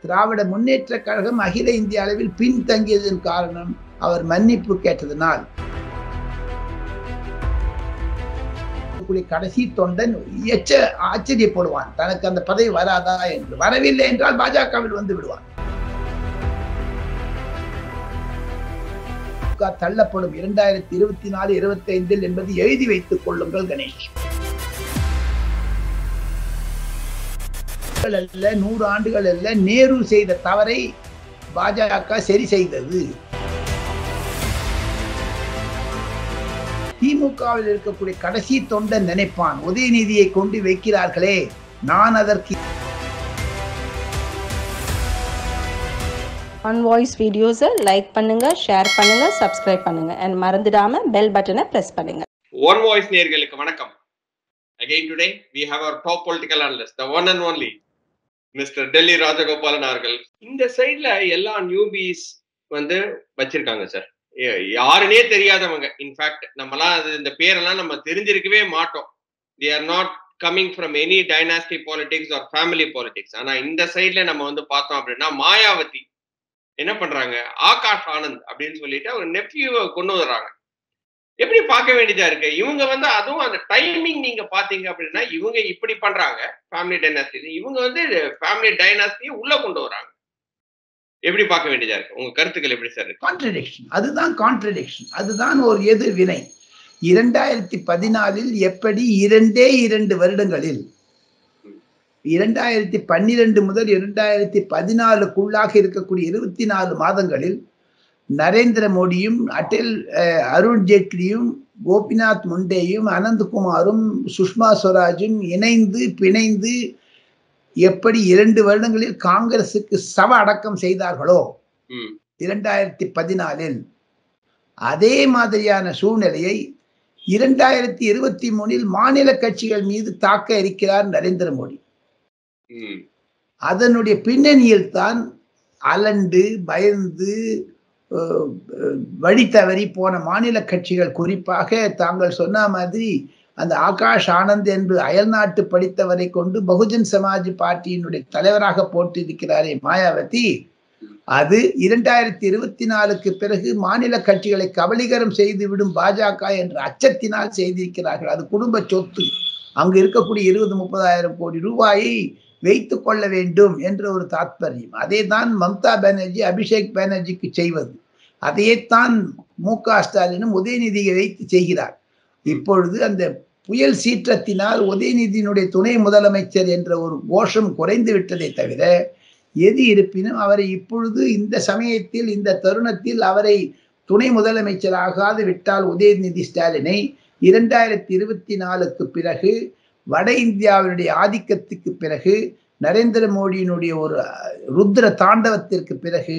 திராவிட முன்னேற்ற கழகம் அகில இந்திய அளவில் பின்தங்கியதன் காரணம் அவர் மன்னிப்பு கேட்டதனால். கடைசி தொண்டன் ஆச்சரியப்படுவான், தனக்கு அந்த பதவி வராதா என்று. வரவில்லை என்றால் பாஜகவில் வந்து விடுவான். தள்ளப்படும் 2024-25 என்பது எழுதி வைத்துக் கொள்ளுங்கள் கணேஷ். 100 ஆண்டுகள் அல்ல, நேரு செய்த தவறை பாஜக சரி செய்தது. திமுகவில் இருக்கக்கூடிய கடைசி தொண்டன் நினைப்பான், உதயநிதியை கொண்டு வைக்கிறார்களே, நான் அதற்கு ஒன் வாய்ஸ் வீடியோஸை லைக் பண்ணுங்க, ஷேர் பண்ணுங்க, சப்ஸ்கிரைப் பண்ணுங்க and மறந்துடாம பெல் பட்டனை பிரஸ் பண்ணுங்க. ஒன் வாய்ஸ் நேயர்களுக்கு வணக்கம். Again today we have our top political analyst, the one and only Mr. Delhi Rajagopalan அவர்கள். இந்த சைட்ல எல்லா நியூபீஸ் வந்து வச்சிருக்காங்க சார், யாருனே தெரியாதவங்க. இன்ஃபேக்ட் நம்மலாம் இந்த பேரெல்லாம் நம்ம தெரிஞ்சிருக்கவே மாட்டோம். they are not coming from any dynasty politics or family politics. ஆனா இந்த சைட்ல நம்ம வந்து பார்த்தோம் அப்படின்னா மாயாவதி என்ன பண்றாங்க, ஆகாஷ் ஆனந்த் அப்படின்னு சொல்லிட்டு ஒரு நெப்யூவை கொண்டு வர்றாங்க. எப்படி பார்க்க வேண்டியதா இருக்கு. இவங்க வந்து அதுவும் அந்த டைமிங் நீங்க பாத்தீங்க அப்படின்னா இவங்க இப்படி பண்றாங்க ஃபேமிலி டைனாஸ்டி, இவங்க வந்து ஃபேமிலி டைனாஸ்டியை உள்ள கொண்டு வராங்க. எப்படி பார்க்க வேண்டியதா இருக்கு, உங்க கருத்துக்கள் எப்படி சார்? கான்ட்ரடிக்ஷன், அதுதான் கான்ட்ரடிக்ஷன், அதுதான் ஒரு எதிர்வினை. 2014 எப்படி 2 வருடங்களில் 2012 முதல் 2014க்குள்ளாக இருக்கக்கூடிய 24 மாதங்களில் நரேந்திர மோடியும் அருண் ஜேட்லியும் கோபிநாத் முண்டேயும் அனந்த்குமாரும் சுஷ்மா ஸ்வராஜும் இணைந்து பிணைந்து எப்படி 2 வருடங்களில் காங்கிரசுக்கு சவ அடக்கம் செய்தார்களோ 2014, அதே மாதிரியான சூழ்நிலையை 2023 மாநில கட்சிகள் மீது தாக்க இருக்கிறார் நரேந்திர மோடி. அதனுடைய பின்னணியில் தான் அலண்டு பயந்து வழி தவறி போன மாநில கட்சிகள், குறிப்பாக தாங்கள் சொன்ன மாதிரி அந்த ஆகாஷ் ஆனந்த் என்று அயல்நாட்டு படித்தவரை கொண்டு பகுஜன் சமாஜ் பார்ட்டியினுடைய தலைவராக போட்டிருக்கிறாரே மாயாவதி, அது 2024க்கு பிறகு மாநில கட்சிகளை கபலீகரம் செய்துவிடும் பாஜக என்ற அச்சத்தினால் செய்திருக்கிறார்கள். அது குடும்ப சொத்து, அங்கு இருக்கக்கூடிய 20-30 கோடி ரூபாயை வைத்துக் கொள்ள வேண்டும் என்ற ஒரு தாத்பரியம். அதே தான் மம்தா பானர்ஜி அபிஷேக் பானர்ஜிக்கு செய்வது, அதையேத்தான் மு.க. ஸ்டாலினும் உதயநிதியை வைத்து செய்கிறார். இப்பொழுது அந்த புயல் சீற்றத்தினால் உதயநிதியினுடைய துணை முதலமைச்சர் என்ற ஒரு கோஷம் குறைந்து விட்டதை தவிர, எது இருப்பினும் அவரை இப்பொழுது இந்த சமயத்தில் இந்த தருணத்தில் அவரை துணை முதலமைச்சராகாது விட்டால் உதயநிதி ஸ்டாலினை 2024க்கு பிறகு வட இந்தியாவினுடைய ஆதிக்கத்துக்கு பிறகு நரேந்திர மோடியினுடைய ஒரு ருத்ர தாண்டவத்திற்கு பிறகு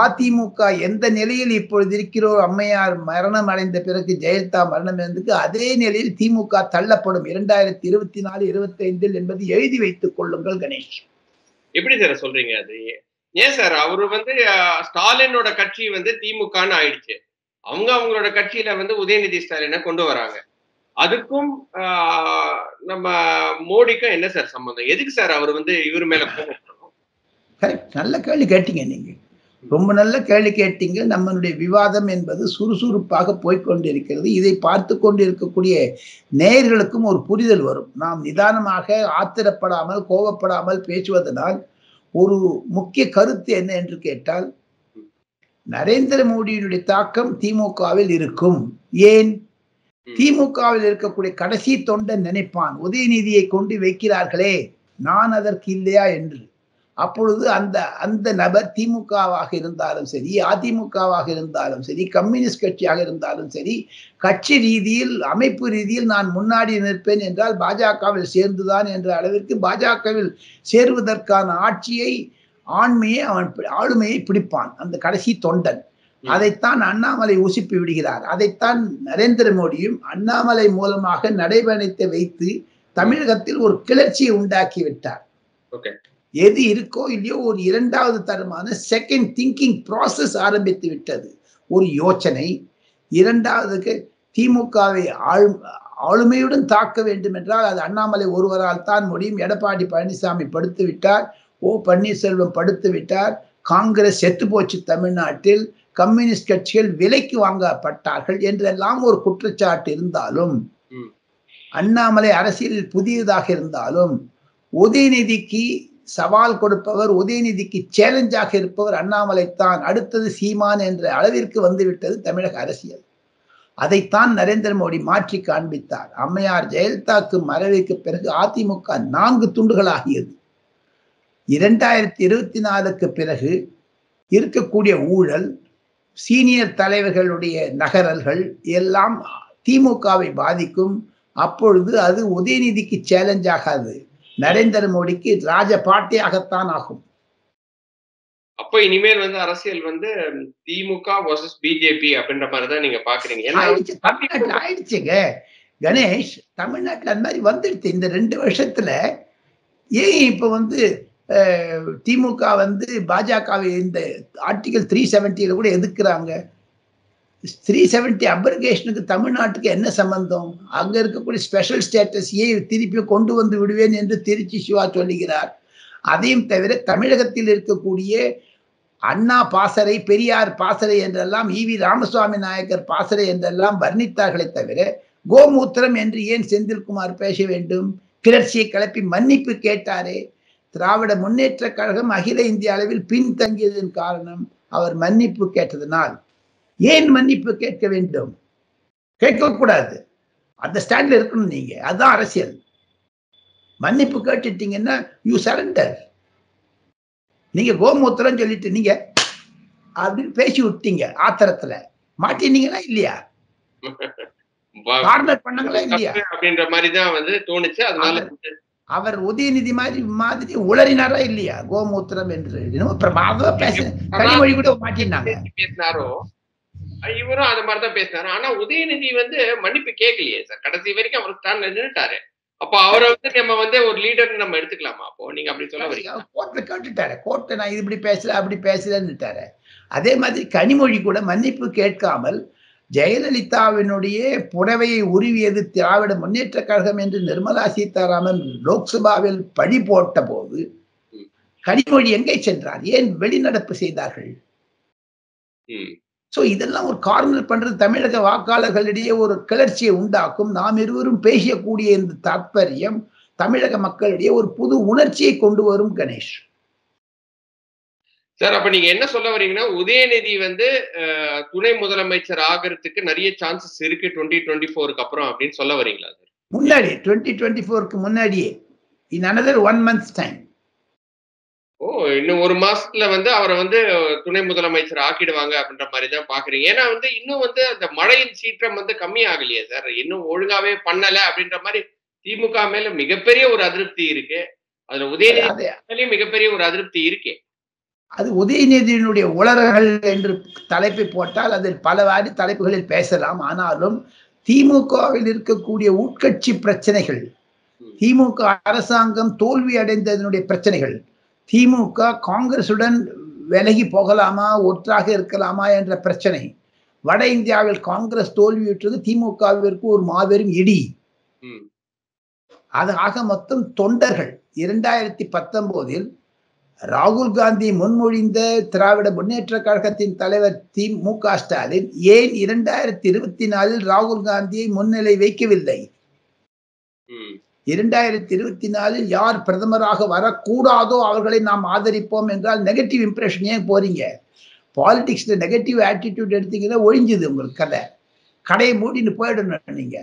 அதிமுக எந்த நிலையில் இப்பொழுது இருக்கிறோம், அம்மையார் மரணம் அடைந்த பிறகு ஜெயலலிதா மரணம் இருந்ததுக்கு அதே நிலையில் திமுக தள்ளப்படும் 2024-25 என்பது எழுதி வைத்துக் கொள்ளுங்கள் கணேஷ். எப்படி சார் சொல்றீங்க அது? ஏன் சார் அவரு வந்து ஸ்டாலினோட கட்சி வந்து திமுகன்னு ஆயிடுச்சு, அவங்களோட கட்சியில வந்து உதயநிதி ஸ்டாலினை கொண்டு வராங்க. அதுக்கும் நம்ம மோடிக்கும் என்ன சார் சம்பந்தம்? எதுக்கு சார் அவர் வந்து இவர் மேல கோபப்படணும்? நல்ல கேள்வி கேட்டீங்க, நீங்க ரொம்ப நல்ல கேள்வி கேட்டீங்க. நம்மளுடைய விவாதம் என்பது சுறுசுறுப்பாக போய்கொண்டிருக்கிறது. இதை பார்த்து கொண்டு இருக்கக்கூடிய நேயர்களுக்கும் ஒரு புரிதல் வரும். நாம் நிதானமாக ஆத்திரப்படாமல் கோபப்படாமல் பேசுவதனால் ஒரு முக்கிய கருத்து என்ன என்று கேட்டால், நரேந்திர மோடியினுடைய தாக்கம் திமுகவில் இருக்கும். ஏன்? திமுகவில் இருக்கக்கூடிய கடைசி தொண்டன் நினைப்பான், உதயநிதியை கொண்டு வைக்கிறார்களே, நான் அதற்கு இல்லையா என்று. அப்பொழுது அந்த நபர் திமுகவாக இருந்தாலும் சரி, அதிமுகவாக இருந்தாலும் சரி, கம்யூனிஸ்ட் கட்சியாக இருந்தாலும் சரி, கட்சி ரீதியில் அமைப்பு ரீதியில் நான் முன்னாடி நிற்பேன் என்றால் பாஜகவில் சேர்ந்துதான் என்ற அளவிற்கு பாஜகவில் சேருவதற்கான ஆளுமையை பிடிப்பான் அந்த கடைசி தொண்டன். அதைத்தான் அண்ணாமலை உசுப்பி விடுகிறார். அதைத்தான் நரேந்திர மோடியும் அண்ணாமலை மூலமாக நடைபயணத்தை வைத்து தமிழகத்தில் ஒரு கிளர்ச்சியை உண்டாக்கி விட்டார். எது இருக்கோ இல்லையோ ஒரு 2வது தரமான செகண்ட் திங்கிங் ப்ராசஸ் ஆரம்பித்து விட்டது. ஒரு யோசனை. 2வதுக்கு திமுகவை ஆளுமையுடன் தாக்க வேண்டும் என்றால் அது அண்ணாமலை ஒருவரால் தான் முடியும். எடப்பாடி பழனிசாமி படுத்து விட்டார். ஓ பன்னீர்செல்வம் படுத்து விட்டார், காங்கிரஸ் செத்து போச்சு தமிழ்நாட்டில், கம்யூனிஸ்ட் கட்சிகள் விலைக்கு வாங்கப்பட்டார்கள் என்றெல்லாம் ஒரு குற்றச்சாட்டு இருந்தாலும், அண்ணாமலை அரசியலில் புதியதாக இருந்தாலும், உதயநிதிக்கு சவால் கொடுப்பவர், உதயநிதிக்கு சேலஞ்சாக இருப்பவர் அண்ணாமலை தான். அடுத்தது சீமான் என்ற அளவிற்கு வந்துவிட்டது தமிழக அரசியல். அதைத்தான் நரேந்திர மோடி மாற்றி காண்பித்தார். அம்மையார் ஜெயலலிதாவுக்கு மறைவுக்கு பிறகு அதிமுக 4 துண்டுகளாகியது. 2024க்கு பிறகு இருக்கக்கூடிய ஊழல், சீனியர் தலைவர்களுடைய நகரல்கள் எல்லாம் திமுகவை பாதிக்கும். அப்பொழுது அது உதயநிதிக்கு சேலஞ்ச் ஆகாது, நரேந்திர மோடிக்கு ராஜபாட்டையாகத்தான் ஆகும். அப்ப இனிமேல் வந்து அரசியல் வந்து திமுக வர்சஸ் பிஜேபி அப்படின்ற மாதிரிதான் நீங்க பாக்குறீங்க. தமிழ்நாட்டுல ஆயிடுச்சுங்க கணேஷ், தமிழ்நாட்டுல அந்த மாதிரி வந்துடுச்சு. இந்த 2 வருஷத்துல ஏன் இப்ப வந்து திமுக வந்து பாஜகவை இந்த ஆர்டிகல் 370 கூட எதிர்க்கிறாங்க? 370 அப்ரிகேஷனுக்கு தமிழ்நாட்டுக்கு என்ன சம்பந்தம்? அங்க இருக்கக்கூடிய ஸ்பெஷல் ஸ்டேட்டஸ் ஏன் திருப்பி கொண்டு வந்து விடுவேன் என்று திருச்சி சிவா சொல்லுகிறார். அதையும் தவிர தமிழகத்தில் இருக்கக்கூடிய அண்ணா பாசறை, பெரியார் பாசறை என்றெல்லாம், ஈவி ராமசுவாமி நாயக்கர் பாசறை என்றெல்லாம் வர்ணித்தார்களே தவிர, கோமூத்திரம் என்று ஏன் செந்தில்குமார் பேச வேண்டும்? கிளர்ச்சியை கிளப்பி மன்னிப்பு கேட்டாரே. திராவிட முன்னேற்ற கழகம் அகில இந்திய அளவில் பின்தங்கியதன் காரணம் அவர் மன்னிப்பு கேட்டதனால். ஏன் மன்னிப்பு கேட்க வேண்டும்? கேட்கக்கூடாது. அந்த ஸ்டாண்ட்ல இருக்கணும் நீங்க. அதுதான் அரசியல். மன்னிப்பு கேட்டுட்டீங்கன்னா யூ சரண்டர். நீங்க கோமூத்திரம் சொல்லிட்டு நீங்க அப்படின்னு பேசி விட்டீங்க, ஆத்திரத்துல மாட்டினீங்களா இல்லையா? கார்னர் பண்ணங்களா இல்லையா அப்படின்ற மாதிரி தான் வந்து தோணுச்சு. அதனால அவர் உதயநிதி மாதிரி உளறினாரா இல்லையா? கோமூத்திரம் என்று பிரமாதமா கனிமொழி கூட மாட்டினாங்க. பேசினாரோ இவரும் அது மாதிரிதான் பேசினாரு. ஆனா உதயநிதி வந்து மன்னிப்பு கேட்கலையே சார். கடைசி வரைக்கும் அவர் ஸ்டாண்ட்ல நின்னுட்டாரு. அப்ப அவரை வந்து நம்ம வந்து ஒரு லீடர் நம்ம எடுத்துக்கலாமா? அப்போ நீங்க அப்படி சொல்ல வரீங்க? கோர்ட்ல கேட்டுட்டாரு. கோர்ட்டை நான் இப்படி பேசல அப்படி பேசலன்னுட்டாரு. அதே மாதிரி கனிமொழி கூட மன்னிப்பு கேட்காமல் ஜெயலலிதாவினுடைய புடவையை உருவியது திராவிட முன்னேற்ற கழகம் என்று நிர்மலா சீதாராமன் லோக்சபாவில் பழி போட்ட போது கனிமொழி எங்கே சென்றார்? ஏன் வெளிநடப்பு செய்தார்கள்? சோ இதெல்லாம் ஒரு கார்னர் பண்றது தமிழக வாக்காளர்களிடையே ஒரு கிளர்ச்சியை உண்டாக்கும். நாம் இருவரும் பேசக்கூடிய இந்த தாற்பயம் தமிழக மக்களிடையே ஒரு புது உணர்ச்சியை கொண்டு வரும் கணேஷ். சார், அப்ப நீங்க என்ன சொல்ல வரீங்கன்னா, உதயநிதி வந்து துணை முதலமைச்சர் ஆகிறதுக்கு நிறைய சான்சஸ் இருக்கு 2024க்கு அப்புறம் அப்படின்னு சொல்ல வரீங்களா சார்? முன்னாடி 2024க்கு முன்னாடியே, இன் another 1 month's time. ஓ, இன்னும் 1 மாசத்துல வந்து அவரை வந்து துணை முதலமைச்சர் ஆக்கிடுவாங்க அப்படின்ற மாதிரி தான் பாக்குறீங்க. ஏன்னா வந்து இன்னும் வந்து அந்த மழையின் சீற்றம் வந்து கம்மி ஆகலையே சார். இன்னும் ஒழுங்காவே பண்ணல அப்படின்ற மாதிரி திமுக மேல மிகப்பெரிய ஒரு அதிருப்தி இருக்கு. அதுல உதயநிதி மிகப்பெரிய ஒரு அதிருப்தி இருக்கே. அது உதயநிதியினுடைய உளறல்கள் என்று தலைப்பை போட்டால் அதில் பலவாறு தலைப்புகளில் பேசலாம். ஆனாலும் திமுகவில் இருக்கக்கூடிய உட்கட்சி பிரச்சனைகள், திமுக அரசாங்கம் தோல்வி அடைந்ததனுடைய பிரச்சனைகள், திமுக காங்கிரசுடன் விலகி போகலாமா, ஒற்றாக இருக்கலாமா என்ற பிரச்சனை, வட இந்தியாவில் காங்கிரஸ் தோல்வியுற்றது திமுகவிற்கு ஒரு மாபெரும் இடி. அது ஆக மொத்தம் தொண்டர்கள் 2019 ராகுல் காந்தி முன்மொழிந்த திராவிட முன்னேற்ற கழகத்தின் தலைவர் மு.க. ஸ்டாலின் ஏன் 2024 ராகுல் காந்தியை முன்னிலை வைக்கவில்லை? 2024 யார் பிரதமராக வரக்கூடாதோ அவர்களை நாம் ஆதரிப்போம் என்றால் நெகட்டிவ் இம்ப்ரெஷன் ஏன் போறீங்க? பாலிடிக்ஸ்ல நெகட்டிவ் ஆட்டிடியூட் எடுத்தீங்கன்னா ஒழிஞ்சுது உங்களுக்கு கதை. கடையை மூடின்னு போயிடணும் நீங்க.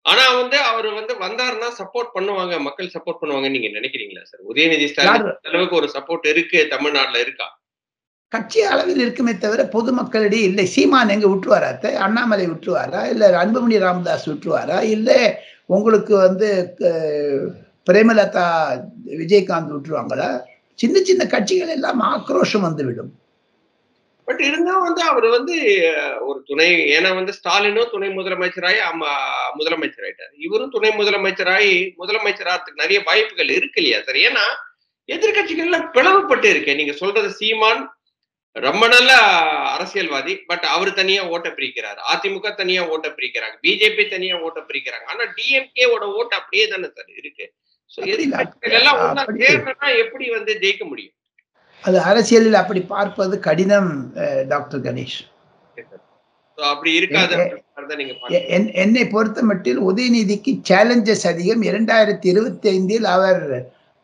ஆனா வந்து அவர் வந்து வந்தாருன்னா சப்போர்ட் பண்ணுவாங்க, மக்கள் சப்போர்ட் பண்ணுவாங்க நீங்க நினைக்கிறீங்களா சார்? உதயநிதி ஸ்டாலின் அளவுக்கு ஒரு சப்போர்ட் இருக்கு தமிழ்நாட்டுல இருக்கா? கட்சி அளவில் இருக்குமே தவிர பொதுமக்களிடையே இல்லை. சீமான் எங்க விட்டுருவாரா? அண்ணாமலை விட்டுருவாரா? இல்ல அன்புமணி ராமதாஸ் விட்டுருவாரா? இல்ல உங்களுக்கு வந்து பிரேமலதா விஜயகாந்த் விட்டுருவாங்களா? சின்ன சின்ன கட்சிகள் எல்லாம் ஆக்ரோஷம் வந்துவிடும். பட் இருந்தா வந்து அவர் வந்து ஒரு துணை, ஏன்னா வந்து ஸ்டாலினும் துணை முதலமைச்சராகி முதலமைச்சர் ஆயிட்டாரு, இவரும் துணை முதலமைச்சராகி முதலமைச்சராகிறதுக்கு நிறைய வாய்ப்புகள் இருக்கு இல்லையா சார்? ஏன்னா எதிர்கட்சிகள்ல பிளவுபட்டு இருக்கேன். நீங்க சொல்றது சீமான் ரொம்ப நல்ல அரசியல்வாதி, பட் அவர் தனியா ஓட்ட பிரிக்கிறாரு, அதிமுக தனியா ஓட்ட பிரிக்கிறாங்க, பிஜேபி தனியா ஓட்ட பிரிக்கிறாங்க. ஆனா டிஎம்கே ஓட ஓட்டு அப்படியே தானே சார் இருக்கு. எல்லாம் ஒண்ணா சேர்றதுனா எப்படி வந்து ஜெயிக்க முடியும்? அது அரசியலில் அப்படி பார்ப்பது கடினம் டாக்டர் கணேஷ். அப்படி இருக்காது. என்னை பொறுத்த மட்டில் உதயநிதிக்கு சேலஞ்சஸ் அதிகம். 2025 அவர்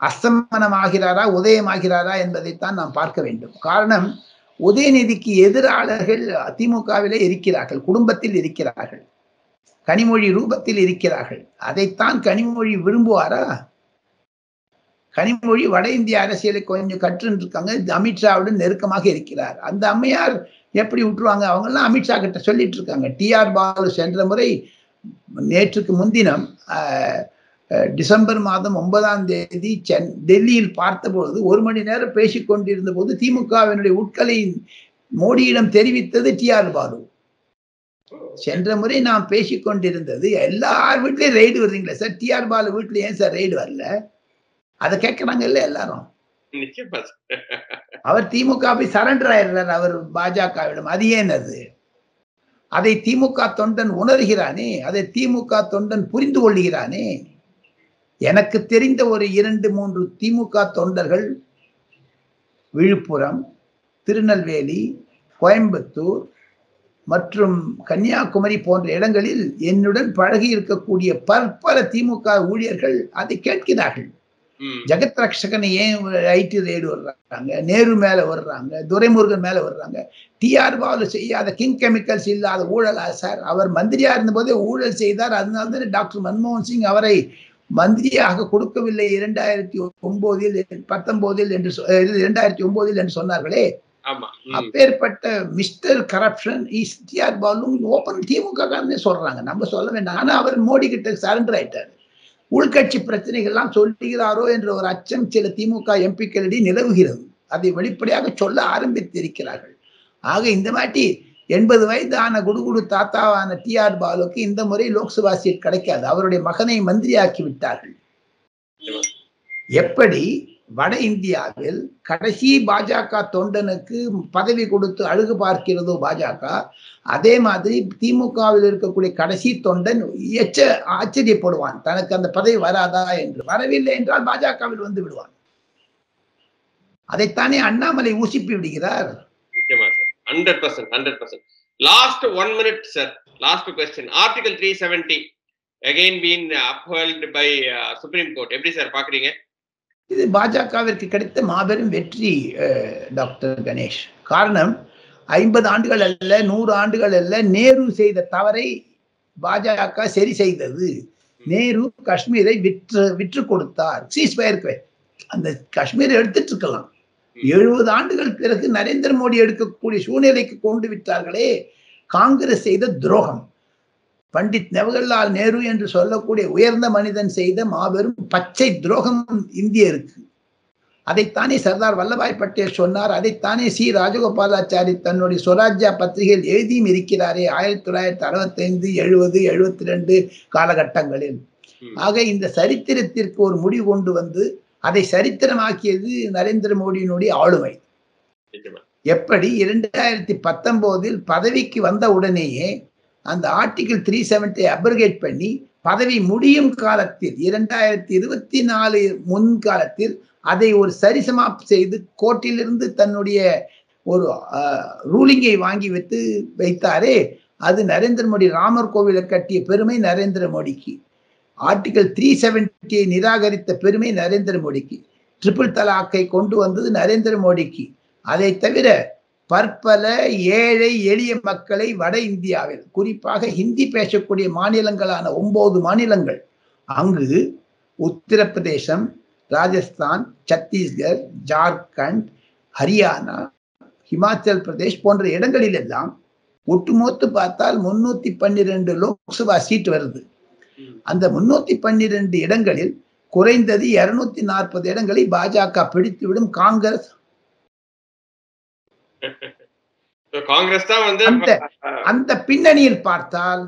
அஸ்தமனமாகிறாரா உதயமாகிறாரா என்பதைத்தான் நாம் பார்க்க வேண்டும். காரணம், உதயநிதிக்கு எதிராளர்கள் திமுகவிலே இருக்கிறார்கள், குடும்பத்தில் இருக்கிறார்கள், கனிமொழி ரூபத்தில் இருக்கிறார்கள். அதைத்தான் கனிமொழி விரும்புவாரா? கனிமொழி வட இந்திய அரசியலை கொஞ்சம் கற்று இருக்காங்க, அமித்ஷாவுடன் நெருக்கமாக இருக்கிறார். அந்த அம்மையார் எப்படி விட்டுருவாங்க? அவங்க எல்லாம் அமித்ஷா கிட்ட சொல்லிட்டு இருக்காங்க. டிஆர் பாலு சென்ற முறை நேற்றுக்கு முன்தினம் டிசம்பர் மாதம் 9ஆம் தேதி டெல்லியில் பார்த்தபொழுது 1 மணி நேரம் பேசிக் கொண்டிருந்த போது திமுகவினுடைய உட்கலை மோடியிடம் தெரிவித்தது டிஆர் பாலு. சென்ற முறை நாம் பேசிக் கொண்டிருந்தது, எல்லார் வீட்லயும் ரெய்டு வருதுங்களா சார், டிஆர் பாலு வீட்டுல ஏன் சார் ரெய்டு வரல? அதை கேட்கறாங்க இல்ல எல்லாரும். அவர் திமுக போய் சரண்டர் ஆயிடுறார் அவர் பாஜகவிடம். அது ஏன்? அதை திமுக தொண்டன் உணர்கிறானே, அதை திமுக தொண்டன் புரிந்து கொள்கிறானே. எனக்கு தெரிந்த ஒரு 2-3 திமுக தொண்டர்கள் விழுப்புரம், திருநெல்வேலி, கோயம்புத்தூர் மற்றும் கன்னியாகுமரி போன்ற இடங்களில் என்னுடன் பழகி இருக்கக்கூடிய பற்பல திமுக ஊழியர்கள் அதை கேட்கிறார்கள். ஜெகத் ரக்ஷகனை ஏன் ஐடி ரெய்டு வர்றாங்க, நேரு மேல வர்றாங்க, துரைமுருகன் மேல வர்றாங்க, டிஆர் பாலு செய்யாத கிங் கெமிக்கல்ஸ் இல்லாத ஊழலா சார்? அவர் மந்திரியா இருந்த போதே ஊழல் செய்தார். அதனால்தான் டாக்டர் மன்மோகன் சிங் அவரை மந்திரியாக கொடுக்கவில்லை 2019 என்று சொன்னார்களே. அப்பேற்பட்ட mister corruption is T R Baalu open DMK சொல்றாங்க, நம்ம சொல்ல வேண்டாம். ஆனா அவர் மோடி கிட்ட சரண்டர் ஆயிட்டாரு. உள்கட்சி பிரச்சனைகள்லாம் சொல்லுகிறாரோ என்ற ஒரு அச்சம் சில திமுக எம்பிக்களிடையே நிலவுகிறது. அதை வெளிப்படையாக சொல்ல ஆரம்பித்திருக்கிறார்கள். ஆக இந்த மாட்டி 80 வயது ஆன குடுகுடு தாத்தாவான டிஆர் பாலுக்கு இந்த முறை லோக்சபா சீட் கிடைக்காது. அவருடைய மகனை மந்திரியாக்கி விட்டார்கள். எப்படி வட இந்தியாவில் கடைசி பாஜக தொண்டனுக்கு பதவி கொடுத்து அழகு பார்க்கிறதோ பாஜக, அதே மாதிரி திமுகவில் இருக்கக்கூடிய கடைசி தொண்டன் ஆச்சரியப்படுவான், தனக்கு அந்த பதவி வராதா என்று. வரவில்லை என்றால் பாஜகவில் வந்து விடுவான். அதைத்தானே அண்ணாமலை ஊசிப்பி விடுகிறார். 100%. Last 1 minute, sir. Last question. Article 370 again been upheld by Supreme Court. எப்படி சார் பாக்குறீங்க? இது பாஜகவிற்கு கிடைத்த மாபெரும் வெற்றி டாக்டர் கணேஷ். காரணம், 50 ஆண்டுகள் அல்ல, 100 ஆண்டுகள் அல்ல, நேரு செய்த தவறை பாஜக சரி செய்தது. நேரு காஷ்மீரை விற்று கொடுத்தார். சீஸ்ஃபயருக்கு அந்த காஷ்மீரை எடுத்துட்டு இருக்கலாம். 70 ஆண்டுகள் பிறகு நரேந்திர மோடி எடுக்கக்கூடிய சூழ்நிலைக்கு கொண்டு விட்டார்களே. காங்கிரஸ் செய்த துரோகம், பண்டிட் ஜவஹர்லால் நேரு என்று சொல்லக்கூடிய உயர்ந்த மனிதன் செய்த மாபெரும் பச்சை துரோகம் இந்தியருக்கு. அதைத்தானே சர்தார் வல்லபாய் பட்டேல் சொன்னார். அதைத்தானே சி ராஜகோபாலாச்சாரி தன்னுடைய சுவராஜ்யா பத்திரிகையில் எழுதியும் இருக்கிறாரே 1965, 70, 72 காலகட்டங்களில். ஆக இந்த சரித்திரத்திற்கு ஒரு முடிவு கொண்டு வந்து அதை சரித்திரமாக்கியது நரேந்திர மோடியினுடைய ஆளுமை. எப்படி 2019 பதவிக்கு வந்த உடனேயே அந்த ஆர்டிகிள் 370 அப்ரிகேட் பண்ணி பதவி முடியும் காலத்தில் 2024 முன்காலத்தில் அதை ஒரு சரிசமாப் செய்து கோர்ட்டிலிருந்து தன்னுடைய ஒரு ரூலிங்கை வாங்கி வைத்தாரே, அது நரேந்திர மோடி. ராமர் கோவிலை கட்டிய பெருமை நரேந்திர மோடிக்கு. ஆர்டிகிள் 370 நிராகரித்த பெருமை நரேந்திர மோடிக்கு. ட்ரிபிள் தலாக்கை கொண்டு வந்தது நரேந்திர மோடிக்கு. அதை தவிர பற்பல ஏழை எளிய மக்களை வட இந்தியாவில், குறிப்பாக ஹிந்தி பேசக்கூடிய மாநிலங்களான 9 மாநிலங்கள், அங்கு உத்தரப்பிரதேசம், ராஜஸ்தான், சத்தீஸ்கர், ஜார்க்கண்ட், ஹரியானா, ஹிமாச்சல் பிரதேஷ் போன்ற இடங்களில் எல்லாம் ஒட்டுமொத்து பார்த்தால் 312 லோக்சபா சீட் வருது. அந்த 312 இடங்களில் குறைந்தது 240 இடங்களை பாஜக பிடித்துவிடும். காங்கிரஸ் தான் வந்து அந்த பின்னணியில் பார்த்தால்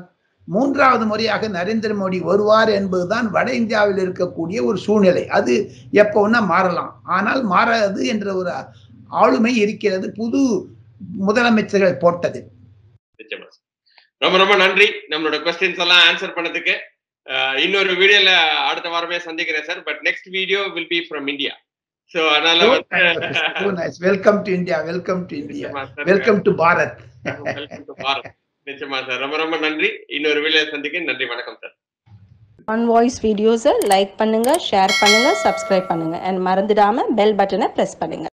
3வது முறையாக நரேந்திர மோடி வருவார் என்பதுதான் வட இந்தியாவில் இருக்கக்கூடிய ஒரு சூழ்நிலை. அது எப்போன்னா மாறலாம், ஆனால் மாறாது என்ற ஒரு ஆளுமை இருக்கிறது புது முதலமைச்சர்கள் போட்டது. ரொம்ப ரொம்ப நன்றி நம்மளோட क्वेश्चंस எல்லாம் ஆன்சர் பண்ணதுக்கு. இன்னொரு வீடியோல அடுத்த வாரமே சந்திக்கிறேன் sir. But next video will be from India. So அதனால welcome to India, welcome to India, welcome to Bharat. Welcome to Bharat. நிச்சயமா சார். ரொம்ப ரொம்ப நன்றி. இன்னொரு வீடியோ சந்திக்க நன்றி. வணக்கம் சார். ஆன் வாய்ஸ் வீடியோஸை லைக் பண்ணுங்க, ஷேர் பண்ணுங்க, சப்ஸ்கிரைப் பண்ணுங்க அண்ட் மறந்துடாம பெல் பட்டனை பிரஸ் பண்ணுங்க.